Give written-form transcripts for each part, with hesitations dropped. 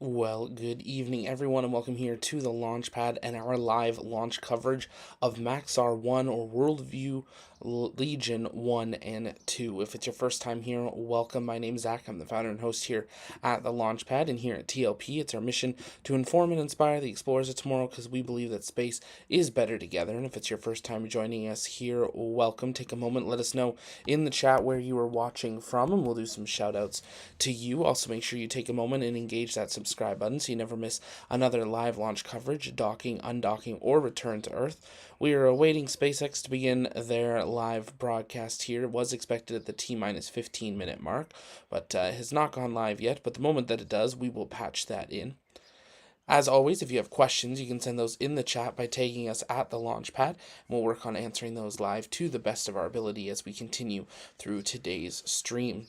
Well, good evening, everyone, and welcome here to the Launchpad and our live launch coverage of Maxar 1 or Worldview Legion 1 and 2. If it's your first time here, welcome. My name is Zach. I'm the founder and host here at the Launchpad, and here at TLP, it's our mission to inform and inspire the explorers of tomorrow because we believe that space is better together. And if it's your first time joining us here, welcome. Take a moment, let us know in the chat where you are watching from, and we'll do some shout outs to you. Also, make sure you take a moment and engage that subscribe button so you never miss another live launch coverage, docking, undocking, or return to Earth. We are awaiting SpaceX to begin their live broadcast here. It was expected at the T-minus 15-minute mark, but has not gone live yet. But the moment that it does, we will patch that in. As always, if you have questions, you can send those in the chat by tagging us at the Launchpad, and we'll work on answering those live to the best of our ability as we continue through today's stream.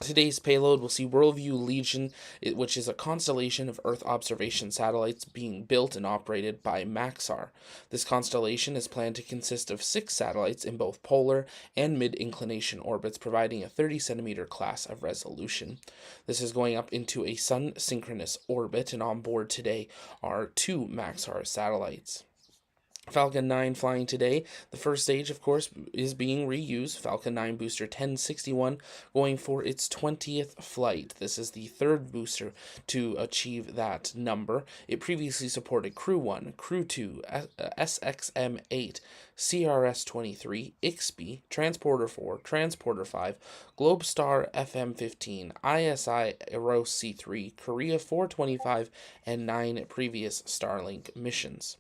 Today's payload will see Worldview Legion, which is a constellation of Earth observation satellites being built and operated by Maxar. This constellation is planned to consist of 6 satellites in both polar and mid-inclination orbits, providing a 30-centimeter class of resolution. This is going up into a sun-synchronous orbit, and on board today are 2 Maxar satellites. Falcon 9 flying today. The first stage, of course, is being reused. Falcon 9 booster 1061 going for its 20th flight. This is the third booster to achieve that number. It previously supported Crew 1, Crew 2, SXM-8, CRS-23, IXB, Transporter 4, Transporter 5, Globestar FM-15, ISI Eros C3, Korea 425, and 9 previous Starlink missions.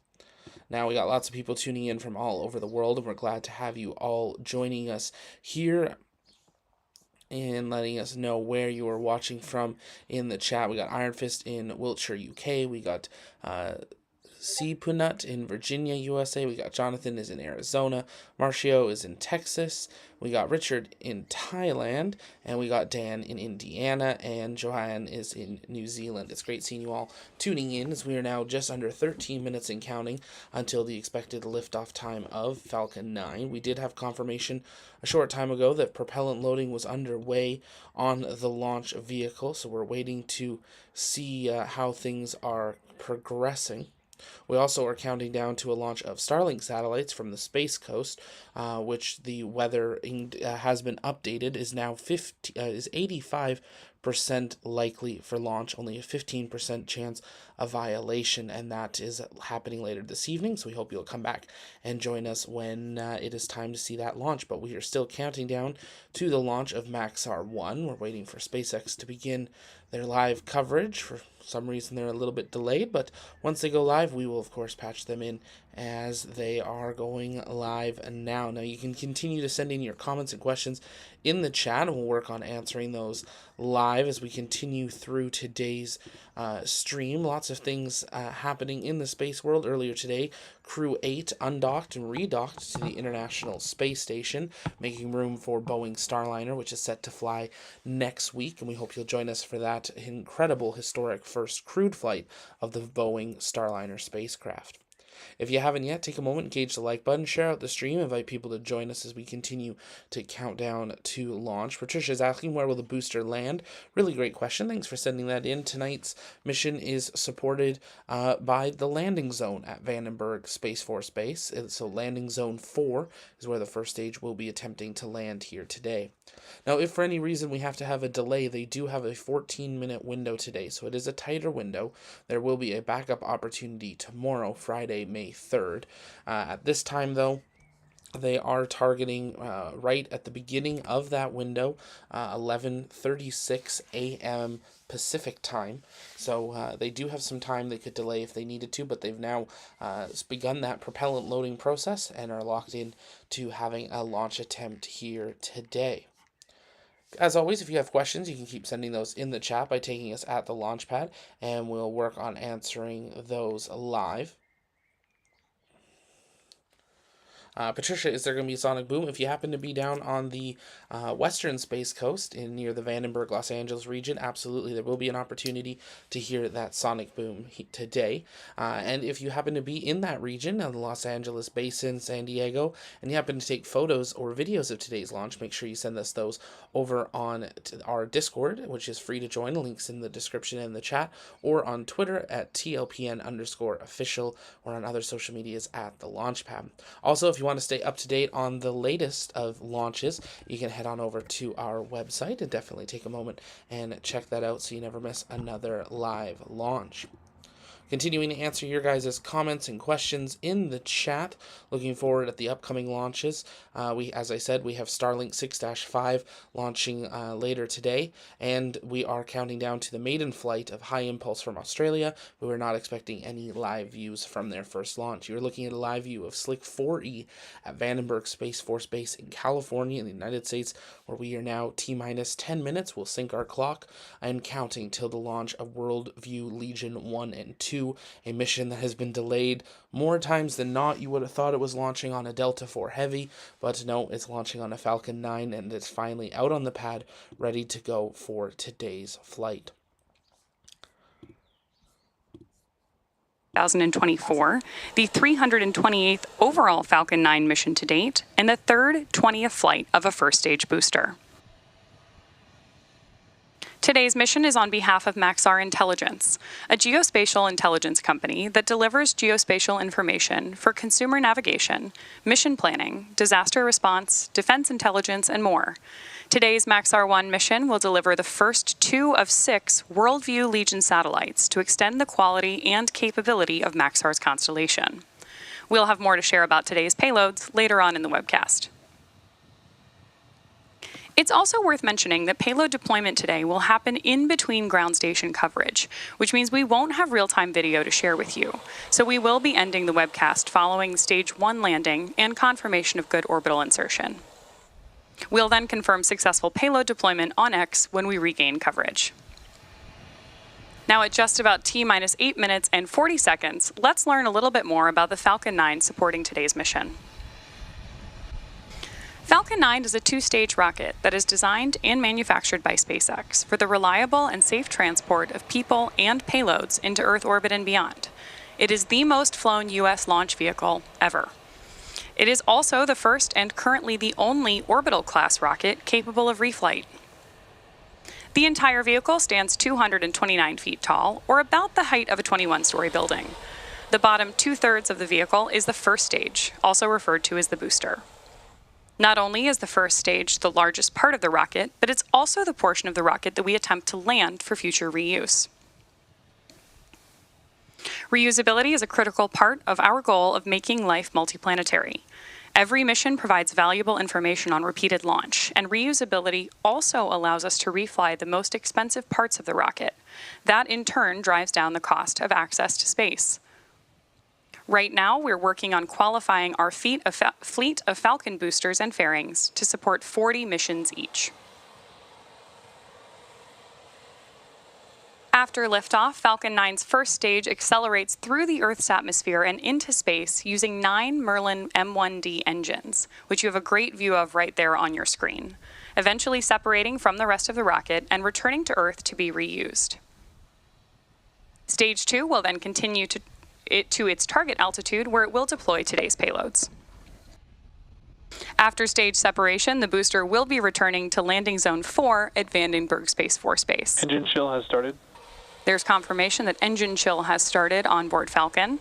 Now, we got lots of people tuning in from all over the world, and we're glad to have you all joining us here and letting us know where you are watching from in the chat. We got Iron Fist in Wiltshire, UK. We got C. Punut in Virginia, USA. We got Jonathan is in Arizona. Marcio is in Texas. We got Richard in Thailand. And we got Dan in Indiana. And Joanne is in New Zealand. It's great seeing you all tuning in as we are now just under 13 minutes and counting until the expected liftoff time of Falcon 9. We did have confirmation a short time ago that propellant loading was underway on the launch vehicle. So we're waiting to see how things are progressing. We also are counting down to a launch of Starlink satellites from the Space Coast, which the weather has been updated, is now 85% likely for launch, only a 15% chance of violation, and that is happening later this evening, so we hope you'll come back and join us when it is time to see that launch. But we are still counting down to the launch of Maxar 1. We're waiting for SpaceX to begin their live coverage. For some reason, they're a little bit delayed, but once they go live, we will, of course, patch them in as they are going live now. Now, you can continue to send in your comments and questions in the chat, and we'll work on answering those live as we continue through today's stream. Lots of things happening in the space world. Earlier today, Crew 8 undocked and redocked to the International Space Station, making room for Boeing Starliner, which is set to fly next week, and we hope you'll join us for that incredible historic first crewed flight of the Boeing Starliner spacecraft. If you haven't yet, take a moment, engage the like button, share out the stream, invite people to join us as we continue to count down to launch. Patricia's asking, where will the booster land? Really great question. Thanks for sending that in. Tonight's mission is supported by the landing zone at Vandenberg Space Force Base. So landing zone 4 is where the first stage will be attempting to land here today. Now, if for any reason we have to have a delay, they do have a 14-minute window today, so it is a tighter window. There will be a backup opportunity tomorrow, Friday, May 3rd. At this time, though, they are targeting right at the beginning of that window, 11:36 a.m. Pacific time. So they do have some time they could delay if they needed to, but they've now begun that propellant loading process and are locked in to having a launch attempt here today. As always, if you have questions, you can keep sending those in the chat by taking us at the Launchpad, and we'll work on answering those live. Patricia, is there going to be a sonic boom? If you happen to be down on the western Space Coast near the Vandenberg, Los Angeles region, absolutely there will be an opportunity to hear that sonic boom today. And if you happen to be in that region, the Los Angeles Basin, San Diego, and you happen to take photos or videos of today's launch, make sure you send us those over on our Discord, which is free to join. Links in the description and the chat, or on Twitter at @TLPN_official, or on other social medias at the Launchpad. Also, if you want to stay up to date on the latest of launches, you can head on over to our website and definitely take a moment and check that out so you never miss another live launch. Continuing to answer your guys' comments and questions in the chat. Looking forward at the upcoming launches. As I said, we have Starlink 6-5 launching later today, and we are counting down to the maiden flight of High Impulse from Australia. We were not expecting any live views from their first launch. You're looking at a live view of Slick 4E at Vandenberg Space Force Base in California in the United States, where we are now T-minus 10 minutes. We'll sync our clock. I am counting till the launch of Worldview Legion 1 and 2. A mission that has been delayed more times than not. You would have thought it was launching on a Delta IV Heavy, but no, it's launching on a Falcon 9, and it's finally out on the pad, ready to go for today's flight. 2024, the 328th overall Falcon 9 mission to date, and the third 20th flight of a first-stage booster. Today's mission is on behalf of Maxar Intelligence, a geospatial intelligence company that delivers geospatial information for consumer navigation, mission planning, disaster response, defense intelligence, and more. Today's Maxar 1 mission will deliver the first 2 of 6 Worldview Legion satellites to extend the quality and capability of Maxar's constellation. We'll have more to share about today's payloads later on in the webcast. It's also worth mentioning that payload deployment today will happen in between ground station coverage, which means we won't have real-time video to share with you. So we will be ending the webcast following Stage 1 landing and confirmation of good orbital insertion. We'll then confirm successful payload deployment on X when we regain coverage. Now at just about T-minus 8 minutes and 40 seconds, let's learn a little bit more about the Falcon 9 supporting today's mission. Falcon 9 is a 2-stage rocket that is designed and manufactured by SpaceX for the reliable and safe transport of people and payloads into Earth orbit and beyond. It is the most flown U.S. launch vehicle ever. It is also the first and currently the only orbital-class rocket capable of reflight. The entire vehicle stands 229 feet tall, or about the height of a 21-story building. The bottom 2/3 of the vehicle is the first stage, also referred to as the booster. Not only is the first stage the largest part of the rocket, but it's also the portion of the rocket that we attempt to land for future reuse. Reusability is a critical part of our goal of making life multiplanetary. Every mission provides valuable information on repeated launch, and reusability also allows us to refly the most expensive parts of the rocket. That in turn drives down the cost of access to space. Right now, we're working on qualifying our fleet of Falcon boosters and fairings to support 40 missions each. After liftoff, Falcon 9's first stage accelerates through the Earth's atmosphere and into space using 9 Merlin M1D engines, which you have a great view of right there on your screen, eventually separating from the rest of the rocket and returning to Earth to be reused. Stage 2 will then continue to its target altitude, where it will deploy today's payloads. After stage separation, the booster will be returning to landing zone 4 at Vandenberg Space Force Base. Engine chill has started. There's confirmation that engine chill has started on board Falcon.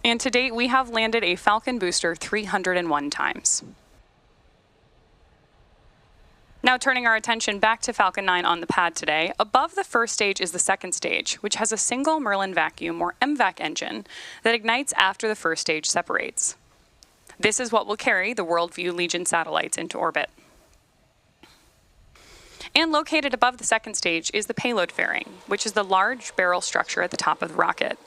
And to date, we have landed a Falcon booster 301 times. Now turning our attention back to Falcon 9 on the pad today, above the first stage is the second stage, which has a single Merlin vacuum or MVAC engine that ignites after the first stage separates. This is what will carry the Worldview Legion satellites into orbit. And located above the second stage is the payload fairing, which is the large barrel structure at the top of the rocket.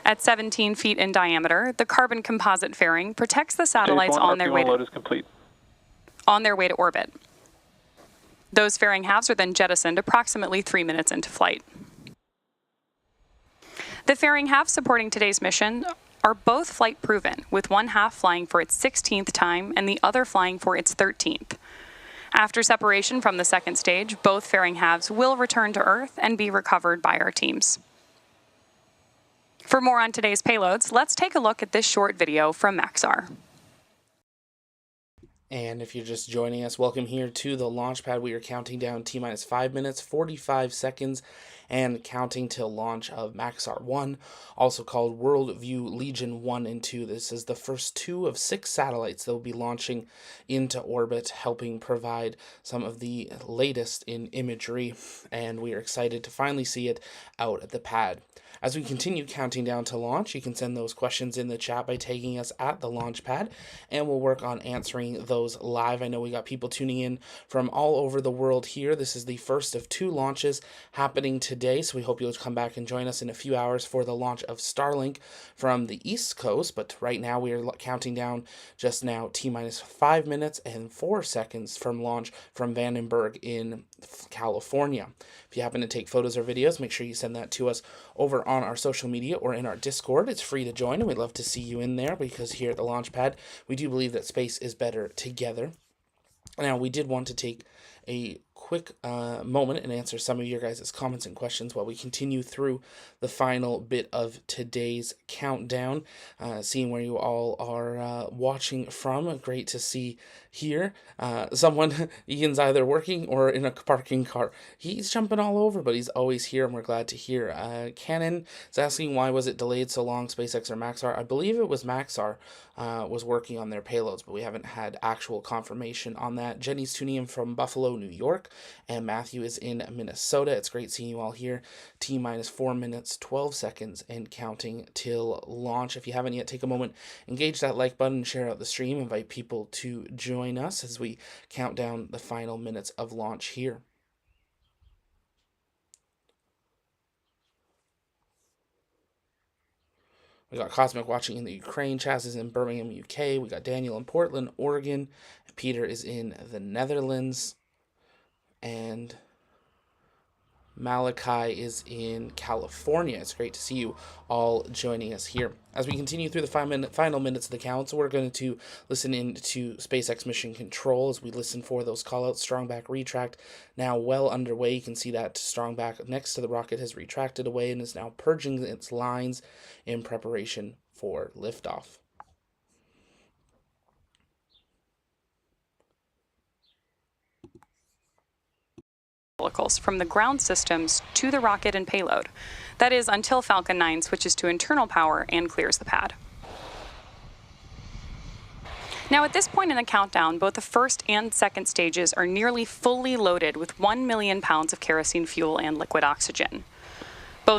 At 17 feet in diameter, the carbon composite fairing protects the satellites on their way to orbit. Those fairing halves are then jettisoned approximately 3 minutes into flight. The fairing halves supporting today's mission are both flight proven, with one half flying for its 16th time and the other flying for its 13th. After separation from the second stage, both fairing halves will return to Earth and be recovered by our teams. For more on today's payloads, let's take a look at this short video from Maxar. And if you're just joining us, welcome here to the Launchpad. We are counting down T-minus 5 minutes, 45 seconds, and counting till launch of Maxar 1, also called Worldview Legion 1 and 2. This is the first 2 of 6 satellites that will be launching into orbit, helping provide some of the latest in imagery, and we are excited to finally see it out at the pad. As we continue counting down to launch, you can send those questions in the chat by tagging us at the Launchpad, and we'll work on answering those live. I know we got people tuning in from all over the world here. This is the first of 2 launches happening today, so we hope you'll come back and join us in a few hours for the launch of Starlink from the East Coast. But right now we are counting down just now T-minus 5 minutes and 4 seconds from launch from Vandenberg in California. If you happen to take photos or videos, make sure you send that to us over on our social media or in our Discord. It's free to join, and we'd love to see you in there, because here at the Launchpad, we do believe that space is better together. Now, we did want to take a quick moment and answer some of your guys' comments and questions while we continue through the final bit of today's countdown, seeing where you all are watching from. Great to see here. Someone, Ian's either working or in a parking car. He's jumping all over, but he's always here, and we're glad to hear. Cannon is asking, why was it delayed so long, SpaceX or Maxar? I believe it was Maxar was working on their payloads, but we haven't had actual confirmation on that. Jenny's tuning in from Buffalo, New York, and Matthew is in Minnesota. It's great seeing you all here. T-minus 4 minutes, 12 seconds, and counting till launch. If you haven't yet, take a moment, engage that like button, share out the stream, invite people to join us as we count down the final minutes of launch here. We got Cosmic watching in the Ukraine. Chaz is in Birmingham, UK. We got Daniel in Portland, Oregon. Peter is in the Netherlands. And Malachi is in California. It's great to see you all joining us here. As we continue through the final minutes of the count, so we're going to listen in to SpaceX Mission Control as we listen for those callouts. Strongback retract now well underway. You can see that Strongback next to the rocket has retracted away and is now purging its lines in preparation for liftoff. From the ground systems to the rocket and payload. That is, until Falcon 9 switches to internal power and clears the pad. Now, at this point in the countdown, both the first and second stages are nearly fully loaded with 1 million pounds of kerosene fuel and liquid oxygen.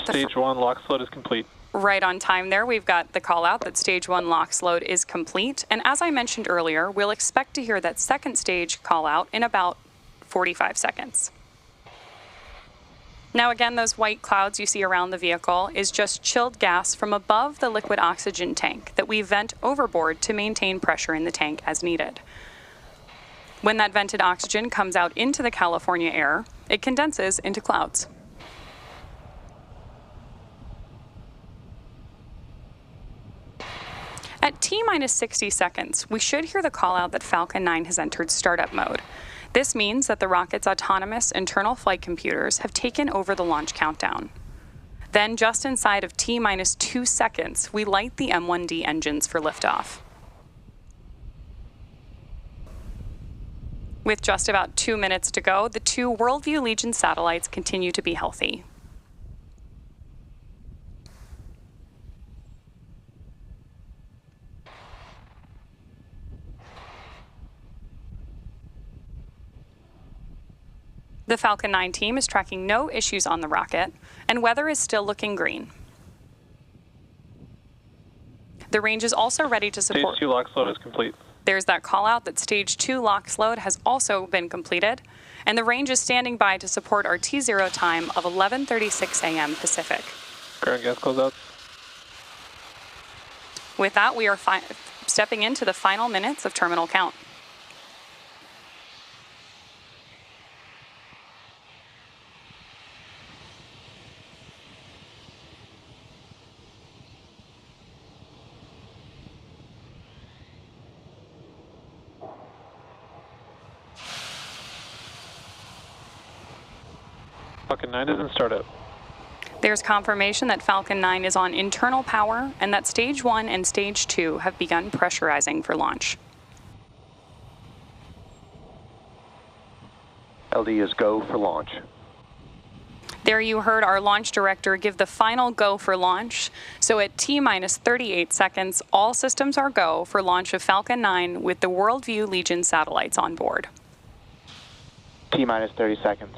Stage 1 LOX load is complete. Right on time there. We've got the call out that stage 1 LOX load is complete. And as I mentioned earlier, we'll expect to hear that second stage call out in about 45 seconds. Now again, those white clouds you see around the vehicle is just chilled gas from above the liquid oxygen tank that we vent overboard to maintain pressure in the tank as needed. When that vented oxygen comes out into the California air, it condenses into clouds. At T-minus 60 seconds, we should hear the call out that Falcon 9 has entered startup mode. This means that the rocket's autonomous internal flight computers have taken over the launch countdown. Then, just inside of T-minus 2 seconds, we light the M1D engines for liftoff. With just about 2 minutes to go, the 2 Worldview Legion satellites continue to be healthy. The Falcon 9 team is tracking no issues on the rocket, and weather is still looking green. The range is also ready to support. Stage 2 LOX load is complete. There's that call out that stage 2 LOX load has also been completed, and the range is standing by to support our T0 time of 11:36 a.m. Pacific. Current gas closeout. With that, we are stepping into the final minutes of terminal count. Falcon 9 is in startup. There's confirmation that Falcon 9 is on internal power and that Stage 1 and Stage 2 have begun pressurizing for launch. LD is go for launch. There you heard our launch director give the final go for launch. So at T-minus 38 seconds, all systems are go for launch of Falcon 9 with the Worldview Legion satellites on board. T-minus 30 seconds.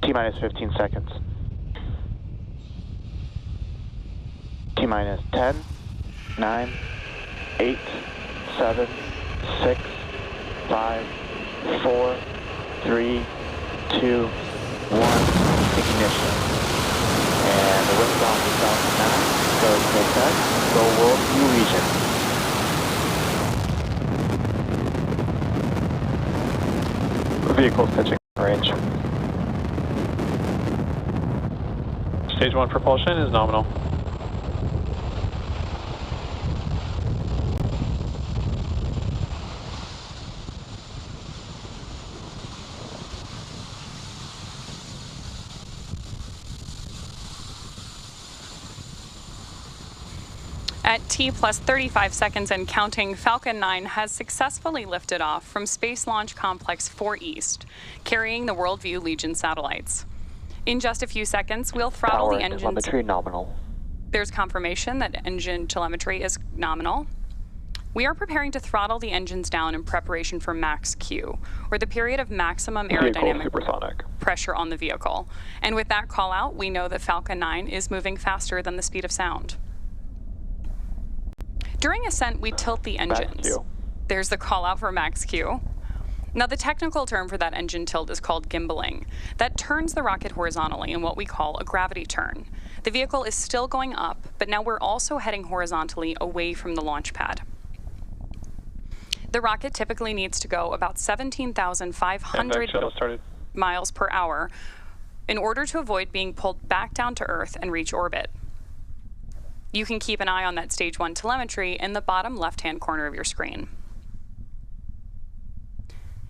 T-minus 15 seconds. T-minus 10, 9, 8, 7, 6, 5, 4, 3, 2, 1, ignition. And the liftoff is Falcon 9. Go SpaceX, go Worldview Legion. Vehicle's touching range. Stage 1 propulsion is nominal. At T-plus 35 seconds and counting, Falcon 9 has successfully lifted off from Space Launch Complex 4 East, carrying the Worldview Legion satellites. In just a few seconds, we'll throttle Power the engines. Telemetry nominal. There's confirmation that engine telemetry is nominal. We are preparing to throttle the engines down in preparation for max Q, or the period of maximum aerodynamic supersonic pressure on the vehicle. And with that call out, we know that Falcon 9 is moving faster than the speed of sound. During ascent, we tilt the engines. Max Q. There's the call out for max Q. Now, the technical term for that engine tilt is called gimbaling. That turns the rocket horizontally in what we call a gravity turn. The vehicle is still going up, but now we're also heading horizontally away from the launch pad. The rocket typically needs to go about 17,500 miles per hour in order to avoid being pulled back down to Earth and reach orbit. You can keep an eye on that Stage 1 telemetry in the bottom left-hand corner of your screen.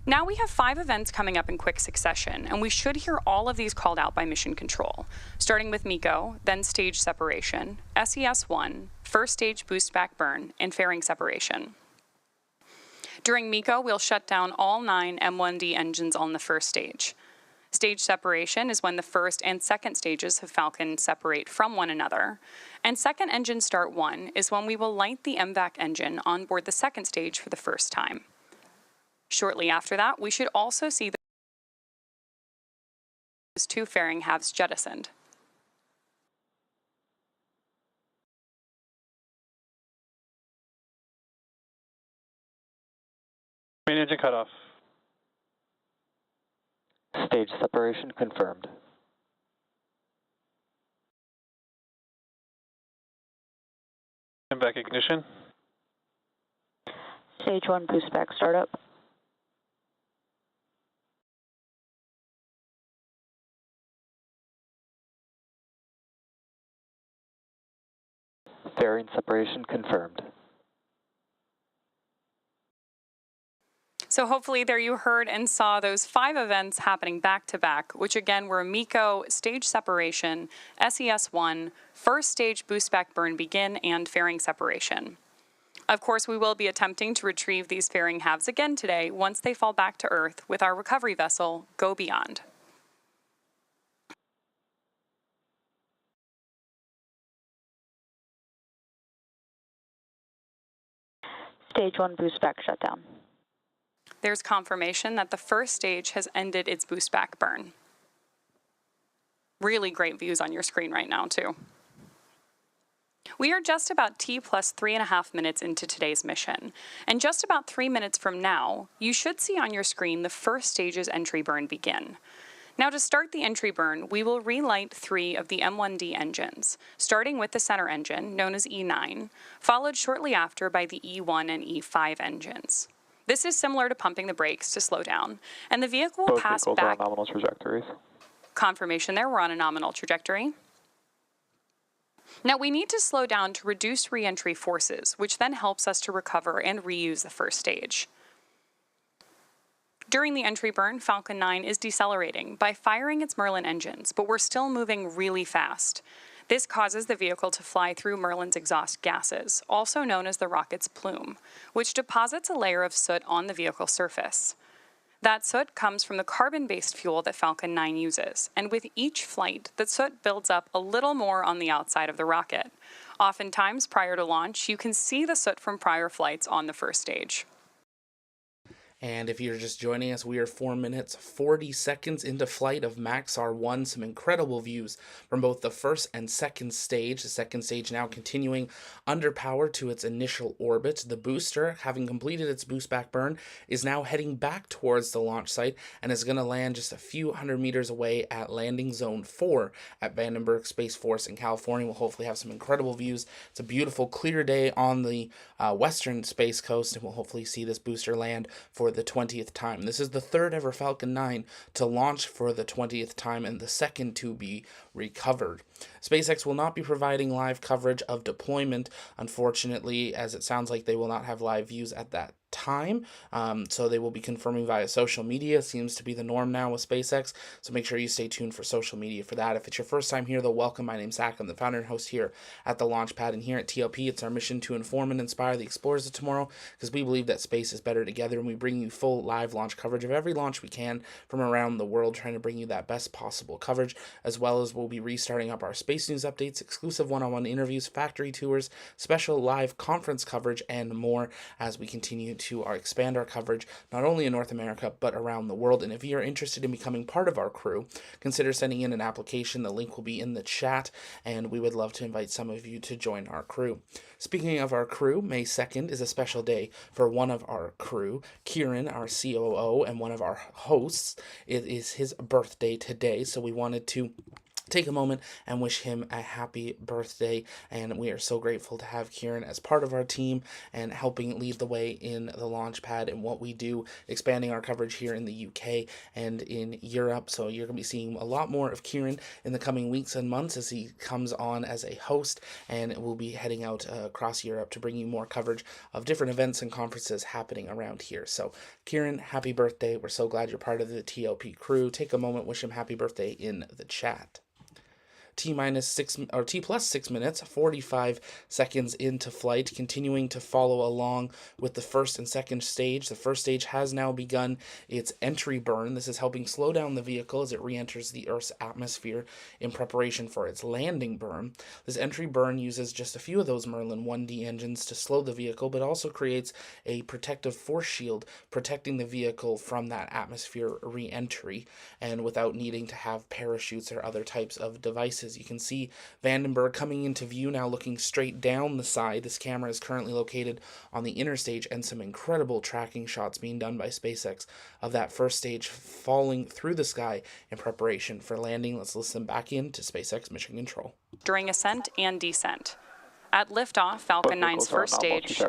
Now we have 5 events coming up in quick succession, and we should hear all of these called out by Mission Control, starting with MECO, then stage separation, SES-1, first stage boost back burn, and fairing separation. During MECO, we'll shut down all 9 M1D engines on the first stage. Stage separation is when the first and second stages of Falcon separate from one another. And second engine start 1 is when we will light the MVAC engine on board the second stage for the first time. Shortly after that, we should also see those 2 fairing halves jettisoned. Main engine cutoff. Stage separation confirmed. And back ignition. Stage 1 boost back startup. Fairing separation confirmed. So hopefully there you heard and saw those 5 events happening back to back, which again were MECO, stage separation, SES-1, first stage boost back burn begin, and fairing separation. Of course, we will be attempting to retrieve these fairing halves again today once they fall back to Earth with our recovery vessel, Go Beyond. Stage 1 boost back shutdown. There's confirmation that the first stage has ended its boost back burn. Really great views on your screen right now, too. We are just about T-plus 3.5 minutes into today's mission, and just about 3 minutes from now, you should see on your screen the first stage's entry burn begin. Now, to start the entry burn, we will relight 3 of the M1D engines, starting with the center engine, known as E9, followed shortly after by the E1 and E5 engines. This is similar to pumping the brakes to slow down, and the vehicle will pass back. Both vehicles are on nominal trajectories. Confirmation there, we're on a nominal trajectory. Now, we need to slow down to reduce re-entry forces, which then helps us to recover and reuse the first stage. During the entry burn, Falcon 9 is decelerating by firing its Merlin engines, but we're still moving really fast. This causes the vehicle to fly through Merlin's exhaust gases, also known as the rocket's plume, which deposits a layer of soot on the vehicle surface. That soot comes from the carbon-based fuel that Falcon 9 uses, and with each flight, the soot builds up a little more on the outside of the rocket. Oftentimes, prior to launch, you can see the soot from prior flights on the first stage. And if you're just joining us, we are 4 minutes, 40 seconds into flight of Maxar 1. Some incredible views from both the first and second stage. The second stage now continuing under power to its initial orbit. The booster, having completed its boost back burn, is now heading back towards the launch site and is going to land just a few hundred meters away at landing zone 4 at Vandenberg Space Force in California. We'll hopefully have some incredible views. It's a beautiful, clear day on the western space coast, and we'll hopefully see this booster land for the 20th time. This is the third ever Falcon 9 to launch for the 20th time and the second to be recovered. SpaceX will not be providing live coverage of deployment, unfortunately, as it sounds like they will not have live views at that time, so they will be confirming via social media. Seems to be the norm now with SpaceX, so make sure you stay tuned for social media for that. If it's your first time here, though, welcome. My name's Zach. I'm the founder and host here at the Launchpad, and here at TLP, it's our mission to inform and inspire the explorers of tomorrow, because we believe that space is better together, and we bring you full live launch coverage of every launch we can from around the world, trying to bring you that best possible coverage, as well as we'll be restarting up our space news updates, exclusive one-on-one interviews, factory tours, special live conference coverage, and more as we continue to expand our coverage not only in North America but around the world. And if you're interested in becoming part of our crew, consider sending in an application. The link will be in the chat, and we would love to invite some of you to join our crew. Speaking of our crew, May 2nd is a special day for one of our crew, Kieran, our COO, and one of our hosts. It is his birthday today, so we wanted to take a moment and wish him a happy birthday, and we are so grateful to have Kieran as part of our team and helping lead the way in the Launchpad and what we do, expanding our coverage here in the UK and in Europe. So you're going to be seeing a lot more of Kieran in the coming weeks and months as he comes on as a host, and we'll be heading out across Europe to bring you more coverage of different events and conferences happening around here. So Kieran, happy birthday. We're so glad you're part of the TLP crew. Take a moment, wish him happy birthday in the chat. T plus 6 minutes, 45 seconds into flight, continuing to follow along with the first and second stage. The first stage has now begun its entry burn. This is helping slow down the vehicle as it re-enters the Earth's atmosphere in preparation for its landing burn. This entry burn uses just a few of those Merlin 1D engines to slow the vehicle, but also creates a protective force shield protecting the vehicle from that atmosphere re-entry, and without needing to have parachutes or other types of devices. You can see Vandenberg coming into view now, looking straight down the side. This camera is currently located on the inner stage, and some incredible tracking shots being done by SpaceX of that first stage falling through the sky in preparation for landing. Let's listen back in to SpaceX Mission Control. During ascent and descent. At liftoff, Falcon 9's first stage,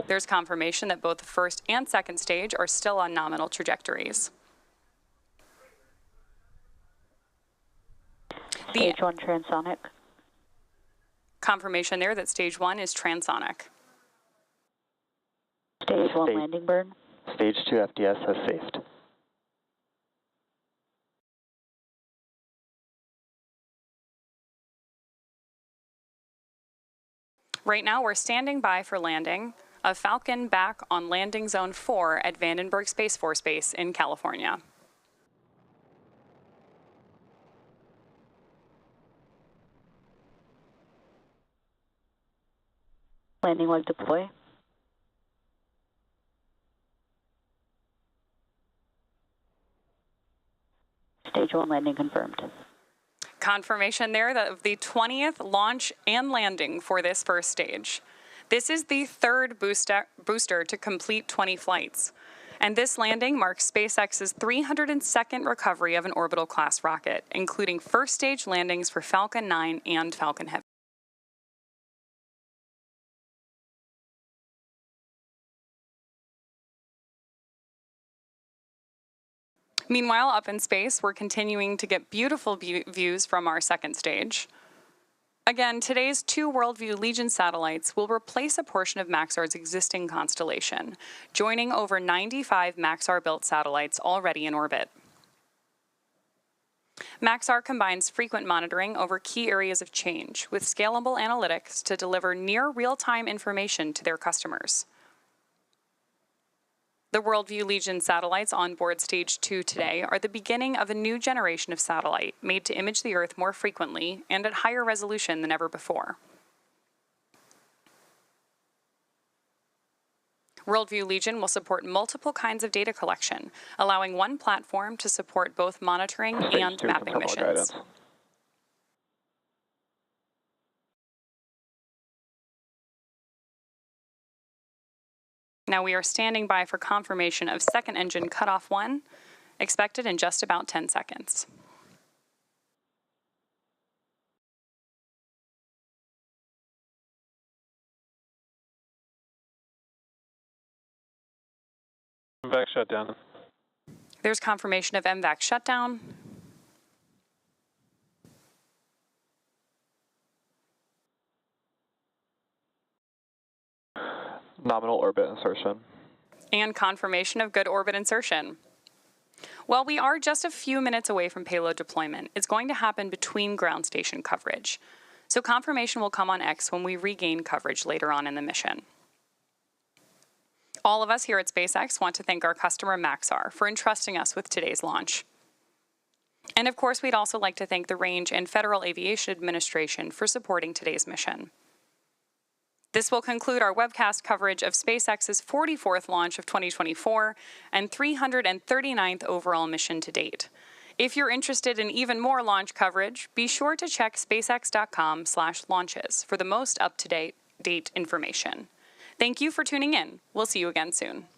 there's confirmation that both the first and second stage are still on nominal trajectories. Stage 1 transonic. Confirmation there that stage 1 is transonic. Stage 1 landing burn. Stage 2 FDS has safed. Right now, we're standing by for landing of Falcon back on landing zone 4 at Vandenberg Space Force Base in California. Landing leg deploy. Stage 1 landing confirmed. Confirmation there that of the 20th launch and landing for this first stage. This is the third booster to complete 20 flights. And this landing marks SpaceX's 302nd recovery of an orbital class rocket, including first stage landings for Falcon 9 and Falcon Heavy. Meanwhile, up in space, we're continuing to get beautiful views from our second stage. Again, today's 2 Worldview Legion satellites will replace a portion of Maxar's existing constellation, joining over 95 Maxar-built satellites already in orbit. Maxar combines frequent monitoring over key areas of change with scalable analytics to deliver near real-time information to their customers. The Worldview Legion satellites on board Stage 2 today are the beginning of a new generation of satellite made to image the Earth more frequently and at higher resolution than ever before. Worldview Legion will support multiple kinds of data collection, allowing one platform to support both monitoring and mapping missions. Now we are standing by for confirmation of second engine cutoff 1, expected in just about 10 seconds. MVAC shutdown. There's confirmation of MVAC shutdown. Nominal orbit insertion. And confirmation of good orbit insertion. While we are just a few minutes away from payload deployment, it's going to happen between ground station coverage. So confirmation will come on X when we regain coverage later on in the mission. All of us here at SpaceX want to thank our customer Maxar for entrusting us with today's launch. And of course, we'd also like to thank the Range and Federal Aviation Administration for supporting today's mission. This will conclude our webcast coverage of SpaceX's 44th launch of 2024 and 339th overall mission to date. If you're interested in even more launch coverage, be sure to check spacex.com/launches for the most up-to-date information. Thank you for tuning in. We'll see you again soon.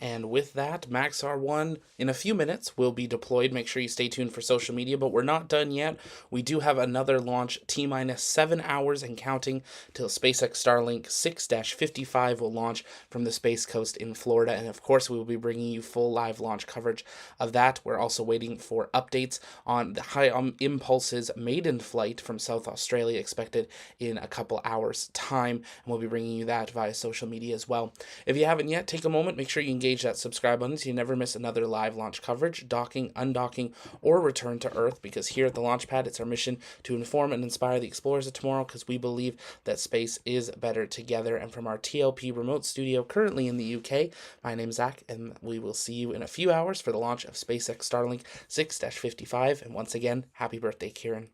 And with that, Maxar 1 in a few minutes will be deployed. Make sure you stay tuned for social media, but we're not done yet. We do have another launch, T-minus 7 hours and counting till SpaceX Starlink 6-55 will launch from the Space Coast in Florida. And of course, we will be bringing you full live launch coverage of that. We're also waiting for updates on the High Impulse's maiden flight from South Australia, expected in a couple hours' time. And we'll be bringing you that via social media as well. If you haven't yet, take a moment, make sure you engage that subscribe button so you never miss another live launch coverage, docking, undocking, or return to Earth, because here at the Launchpad, it's our mission to inform and inspire the explorers of tomorrow, because we believe that space is better together. And from our TLP remote studio currently in the UK, my name's Zach, and we will see you in a few hours for the launch of SpaceX Starlink 6-55. And once again, happy birthday, Kieran.